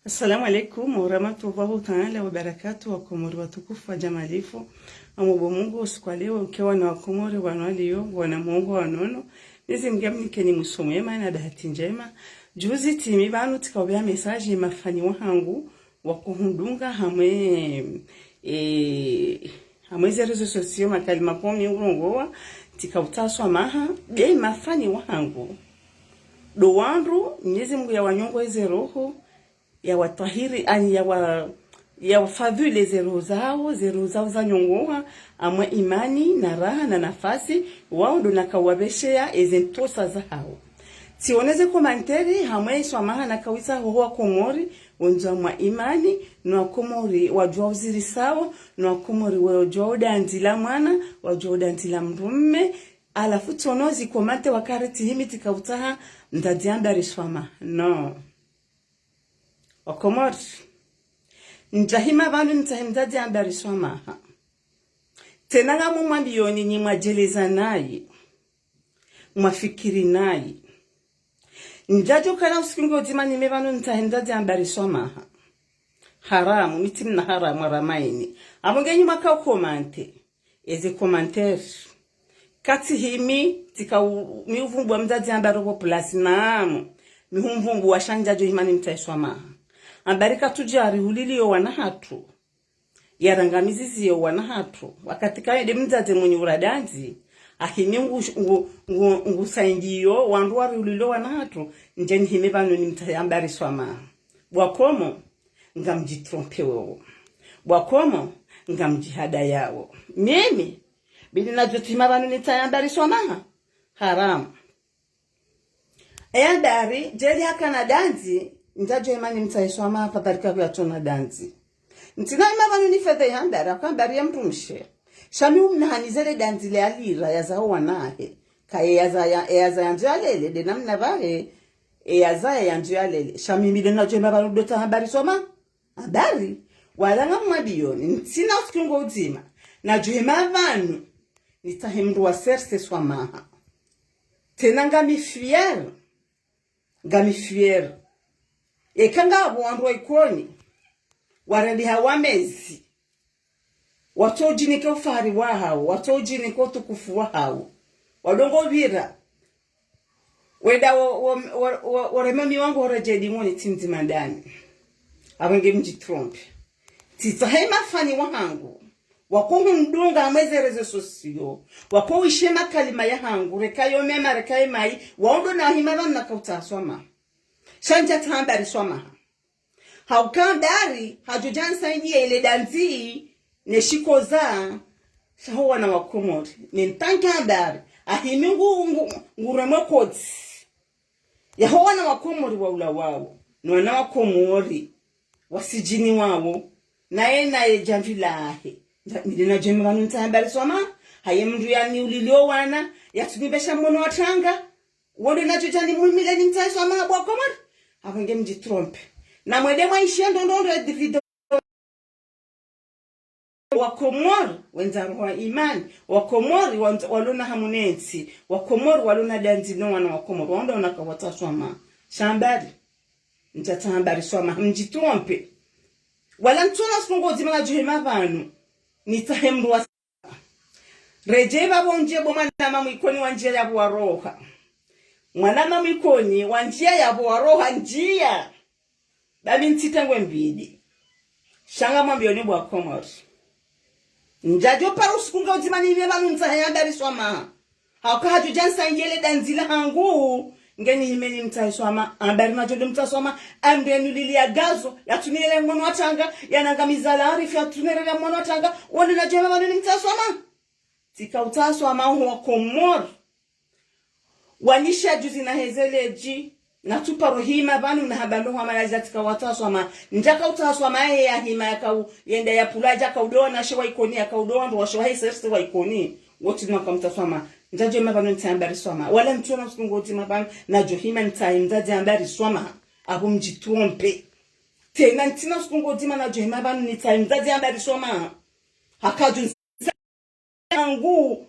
Assalamu alaikum warahmatullahi ta'ala wabarakatuh. Wakomori watukufu wa jamalifu amubo Mungu usiku leo ukiwa na wakomori wanalio wana Mungu wanono nizi mgamnike ni musomema na bahati njema. Juzi timi banu tikawea message mafani wangu wakuhundunga hamwe réseaux sociaux makalima pomi urongoa tikautaswa maha bei mafani wangu do wandu Mwenyezi Mungu ya wanyongo eze roho ya watahiri ani ya wafadhili zero zao za nyongoa amwe imani na raha na nafasi wao ndo nakawabeshea ezentosa za hao sioneze komanteri hamwe samaha na kawisa huwa Komori onja mwa imani na Komori wajua uziri sawa na Komori wajua udandila mwana wajua udandila mrumme alafu tonozi komante wakareti himi tikautaha Ndjadjo swama no Wakomori njahima vanu nitahimzaji Ambari samaha tena nga mwambioni ni mwajeleza naye mwafikiri naye Ndjadjo kana usikungo jima ni mevanu nitahimzaji Ambari samaha haramu mitim na haramu ramaini abongenyi makao komante eze komantere kati himi tika miuvumbu wa mzaji Ambari kwa plasi naamu mihumvumbu wa Ndjadjo himani nitaiswamaha Ambari katujari hulilio wanahatu yarangamizizi yo wanahatu wakati kaende mzaze mwenye uradanzi ahimi ngusaingiyo wandu wari hulilio wanahatu njeni hime vanu ni mtaye Ambari swama bwakomo nga mjitrompe wewo bwakomo nga mjihada yawo mimi bidi najotima vanu ni mtaye Ambari swama haramu Ambari jeli haka na danzi Ndjadjo imani mtaiswama hapa barika kwa tona danzi. Ntina ima vanu ni fedhe ya Ambari akambari ya mrumshe. Shami umnahanizele danzi le alira ya zao wanahe. Kaye ya za yanjalele de namna vahe. Ya za yanjalele. Shami mide Ndjadjo ima vanu dota Ambari swama. Ambari. Walanga mwabiyoni. Ntina usikungo uzima. Ndjadjo ima vanu. Nitahimru wa serse swamaha. Tena ngami fier. Ekanga wandu waikoni warandi hawamezi watoji nike ufari wahao watoji nike utukufu wahao wadongo vira weda waremami wangu horejedi mwoni tinzi mandani awenge mjitrompe titahema fani wahangu wakongu mdunga amweze réseaux sociaux wakongu ishema kalima ya hangu rekayo mema rekayo mai waondo na himava mnakautaswama Shanja Ambari swamaha haukandari hajujansa inye ile danzi neshikoza shahuwa na Wakomori nintanki Ambari ahimi nguremokoti yahuwa na Wakomori waula wao na Wakomori wasijini wao nae jamvilahe nidina jemi wanu nita Ambari swamaha haye mdu ya ni ulilio wana yatunibesha mwono watanga wado na jujani mwimile nita swamaha Wakomori Avenge mjitrompe. Na mwede mwaishia ndondo ya video. Wakomori wenzaruwa imani. Wakomori waluna hamunensi. Wakomori waluna danzino wana Wakomori. Wanda unakawata swama. Shambari. Ndjadjo Ambari swama. Mjitrompe. Wala mtuna sungo zimana juhima vanu. Nitahemruwa. Rejeba bonje bomana mamu ikoni wanjia ya buwaroha. Mwanama mikoni wanjia ya buwaroha njia babi ntitangwe mbidi shanga mwambioni Wakomori Ndjadjo paro sikunga uzimani hivyo vanu nitahe Ambari swama hauka hatu jansa ingele danzila hangu ngeni himeni mtahe swama Ambari majode mtahe swama amdenu lili ya gazo ya tunile mwono watanga ya nangamizala arifu ya tunile mwono watanga wani Ndjadjo vanu ni mtahe swama tika utahe swama Wakomori wanisha juzi na hezeleji na tuparo hima vanu na habando wa malazatika wataswama njaka utaswama ya hima ya yenda ya pulaja kaudoa na shewa ikoni ya kaudoa ndo washewa hii serse wa ikoni wote nwaka mtaswama Ndjadjo ima vanu nita Ambari swama wala mtuona sikungo utima vanu na johima nita Ndjadjo Ambari swama abu mjitrompe tena ntina sikungo utima na johima vanu nita Ndjadjo Ambari swama hakaju ngu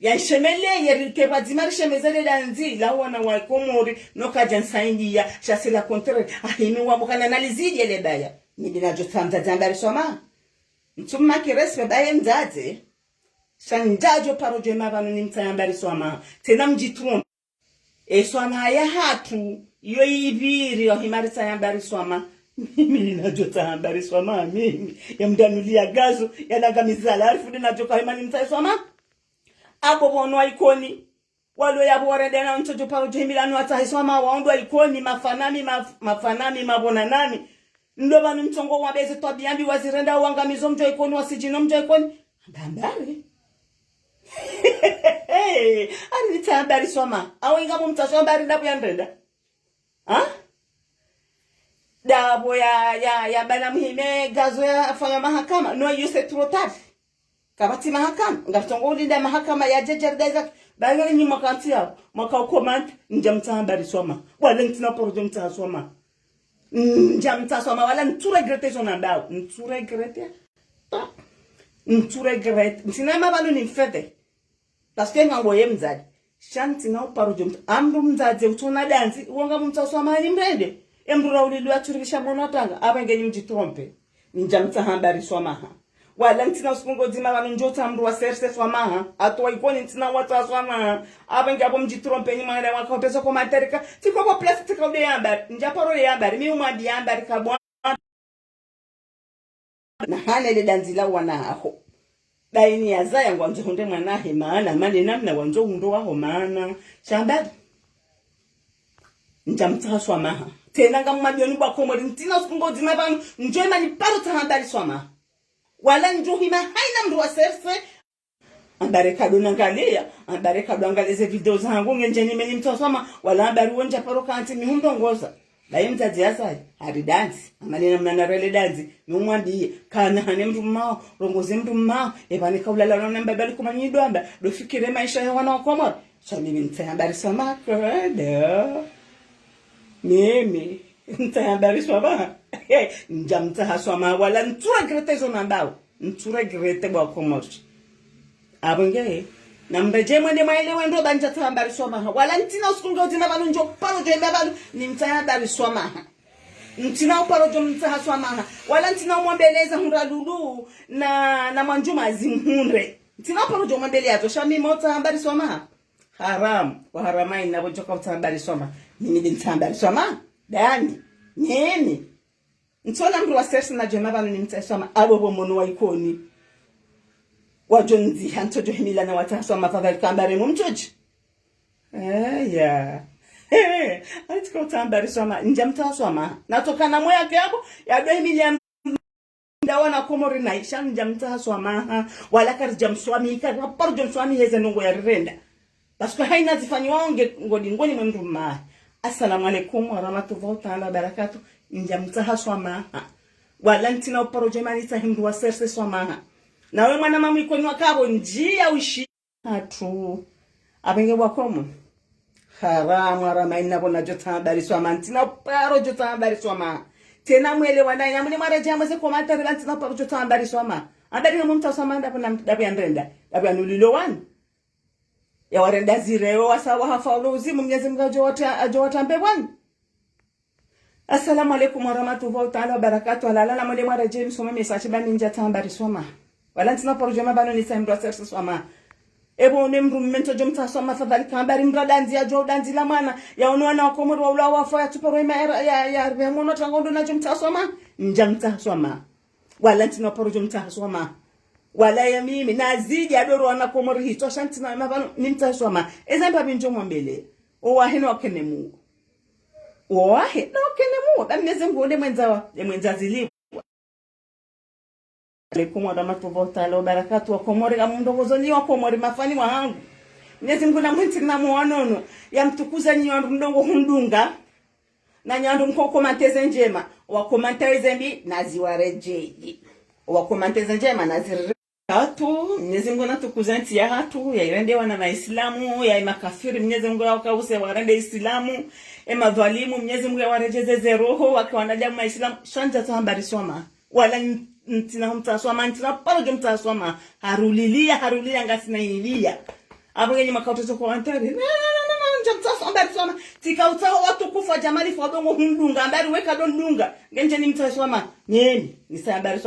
ya shemele yerike bazimari shemezele danzi la wana wa Komori no kaja nsaindia chasser la contre ahimi wa mukana nalizidi ele baya ni Ndjadjo tsamza Ambari soma mtuma kirespe baya Ndjadjo Ndjadjo paro jema banu ni Ambari soma tena mjitrompe soma ya hatu yo ibiri yo himari Ambari soma mimi Ndjadjo Ambari soma mimi ya mdanulia gazo ya nagamizala arifu Ndjadjo kahima ni soma abo bonwa ikoni walo yabo waredena Ndjadjo paro jemilano atahisoma waondo ikoni mafanami mabona nami ndo banu mtongo wabeze twabiambi wazirenda wangamizo mjo ikoni wasijino mjo ikoni Ambari ani Ambari soma awinga mumtaswa Ambari ndabu yandrenda dabo ya bana muhime gazo ya afanya mahakama no yuse trotaf kabati mahakama ngatongo ulinda mahakama ya jejerda bayo ni makanti yao makaukomand Ambari soma wala ntina poro soma soma wala nturegrete zonandao nturegrete ntina mabano ni fete parce que ngoye mzadi shanti na paro amru mzadi utona danzi wonga soma ni mrende emrura ulilwa turisha monotanga abenge mjitrompe Ambari soma wala ntina usikungo dima wala njota amru wa serse soma atwa ikoni ntina wata soma abenge abo mjitrompe ni mwana wakopesa kwa materika tiko kwa plastic kwa de Ambari njaparo ya Ambari mi umadi Ambari kabwa na hanele danzila wana aho daini ya zaya ngwanzo hunde mwanahe maana mani namna wanzo hundo waho maana Ambari samaha tena nga mmadioni kwa Komori ntina usikungo dima banu njema ni paro Ambari samaha wala njohima haina mru wa serse Ambari kadona ngalia Ambari kadona ngaleze video zangu ngenjeni meni soma wala Ambari wonja paro kanti mihundo ngoza bayi Ndjadjo yasai hari dansi amalena mnana rele dansi numwambie kana hane mtu mao rongoze mtu mao ebane kaulala na mbabali kumanyido amba dofikire maisha ya wana wa Komori so mimi Ambari soma kwenda mimi Ambari soma soma wala nturegrete zonandao nturegrete bwa Komori abonge nambeje mwende maile wendo banja Ambari soma wala ntina usikungo dina banu njo paro jembe banu ni Ambari soma ntina uparo jo soma wala ntina mwambeleza huralulu na manjuma zimhunre ntina uparo jo mwambeleza to shami mota Ambari soma haram wa haramai na bojoka Ambari soma mimi Ambari soma dani nini ntola mru wa serse na jema banu ni soma abo bomono wa ikoni wajonzi hantojo himila na watasoma fadhali Ambari mumchoji ya atiko Ambari soma soma natoka na moya kabo ya do himila ndawa na Komori na isha soma wala karjam swami ka parjam swami heze nongo ya renda parce que haina zifanywa ngodi mwendu ma. Assalamu alaikum wa rahmatullahi ta'ala barakatuh soma wala ntina uparo jemani tahimdu wa serse soma na we mwana mamu ikoni wakabo njia ushi hatu abenge wakomu haramu aramaina bona Ambari soma ntina paro Ambari soma tena mwele wana nyamuni mara jama se komata bila ntina paro Ambari soma Ambari na mumta soma ndapo ya ndenda ndapo ya nulilo wani ya warenda zireo wasawa hafaulu uzimu Mwenyezi Mungu ajowatambe wani. Assalamu alaikum wa rahmatullahi ta'ala wa barakatuh alala mwele mara jemi soma mesachi bani Ambari soma wala ntina paro jema bano ni saimbra serse soma ebo nemru mmento jomta soma fadhali Ambari mrada Ndjadjo danzi la mana ya onwana wa Komori wa ula wafo ya tuparo ya remono tangondo na jomta soma wala ntina paro jomta soma wala ya mimi nazidi adoro wana Komori hito shantina mabano ni soma ezamba binjo mwambele owahino wakenemu bameze ngone mwenza zili alaikum wa rahmatullahi ta'ala wa barakatuh wa Komori kama ndogozoni wa Komori mafani wangu Mwenyezi Mungu na mwiti na muonono ya mtukuza nyondo ndongo hundunga na nyandu mkoko manteze njema wa komanteze mbi naziwarejeji wa komanteze njema nazire hatu Mwenyezi Mungu na tukuza nti ya hatu ya irende wana na Islamu ya makafiri Mwenyezi Mungu wakause warende Islamu madhalimu Mwenyezi Mungu warejeze roho wakiwanadamu Islamu shanja Ambari soma wala ntina soma ntina paro soma harulilia ngasina ilia abo yenye makautoto kwa antari njamtasa Ambari swama tika utaho watu kufa jamali fwa dongo hundunga Ambari weka don dunga genje ni mtaswama nyeni ni sa Ambari swama